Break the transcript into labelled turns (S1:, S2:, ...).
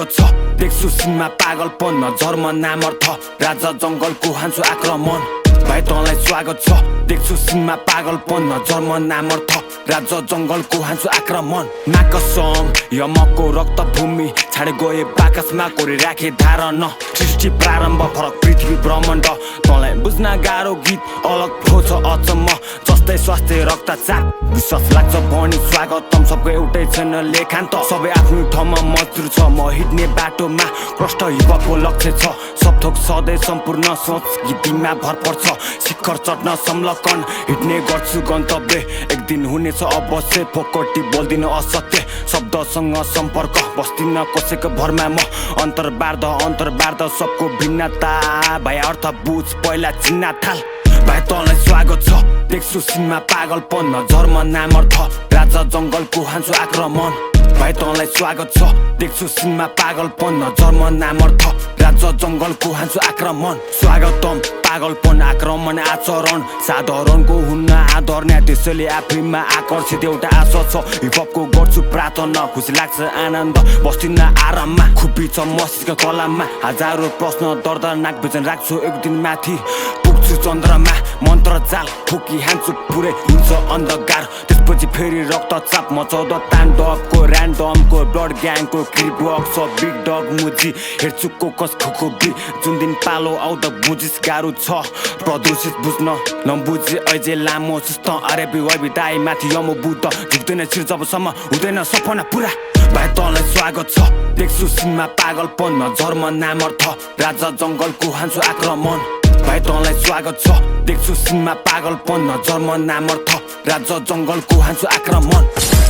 S1: स्वागत छ देख्छु सीनमा पागलपन नजरमा नामर्थ राजा जंगलको हान्छु आक्रमण भाइ तँलाई स्वागत छ देख्छु सीनमा पागलपन नजरमा नामर्थ राजा जंगलको हान्छु आक्रमण नाकसम यमको रक्त भूमि छाडे गए बाकसमा कोरी राखे धारण सृष्टि प्रारम्भ फरक पृथ्वी ब्रह्माण्ड तँलाई बुझ्न गाह्रो गीत अलग ठो छ अचम्म जस्तै स्वास्थ्य रक्तचाप विश्वास लाग्छ भनी स्वागतम सबको एउटै छैन लेखान्त सबै आफ्नो ठाउँमा मजदुर छ म हिँड्ने बाटोमा प्रष्ट हिपहपको लक्ष्य छ सब थोक सधैँ सम्पूर्ण सोच गीतिमा भर पर्छ शिखर चढ्न संलग्न हिँड्ने गर्छु गन्तव्य एक दिन हुनेछ अवश्य फोकटी बोल्दिन असत्य शब्दसँग सम्पर्क बस्दिन कसैको भरमा म अन्तर्वार्ध सबको भिन्नता भाइ अर्थ बुझ पहिला चिन्न थाल भाइ तँलाई स्वागत छ देख्छु सीनमा पागलपन नजरमा नामर्थ राजा जंगलको हान्छु आक्रमण भाइ तँलाई स्वागत छ देख्छु सीनमा पागलपन नजरमा नामर्थ राजा जंगलको हान्छु आक्रमण स्वागतम पागलपन आक्रमण आचरण साधारणको हुन्न आदर्ने त्यसैले आफैमा आकर्षित एउटा आशा छ हिपहपको गर्छु प्रार्थना खुसी लाग्छ आनन्द बस्दिन आराममा खुबी छ मस्तिष्क कलाममा हजारौं प्रश्न दर्दनाक विजन राख्छु एक दिन माथि पुग्छु चन्द्रमा मन्त्र जाल फुकी हान्छु पुरै हुन्छ अन्धकार त्यसपछि फेरि रक्तचाप मचाउँदा ताण्डवको ऱ्यान्डमको ब्लड ग्याङको क्रिपवर्क छ बिग डग मुजी हेर्छु कोकस खुकुबी जुन दिन पालो आउँदा बुझिस गाह्रो छ प्रदूषित बुझ्न नबुझे अझै लामो सुस्त अरेबी वैविताई माथि यमो बुद्ध झुक्दैन शिर जबसम्म हुँदैन सपना पुरा भाइ तँलाई स्वागत छ देख्छु सीनमा पागलपन नजरमा नामर्थ राजा जंगलको हान्छु आक्रमण भाइ तँलाई स्वागत छ देख्छु सीनमा पागलपन नजरमा नामर्थ राजा जंगलको हान्छु आक्रमण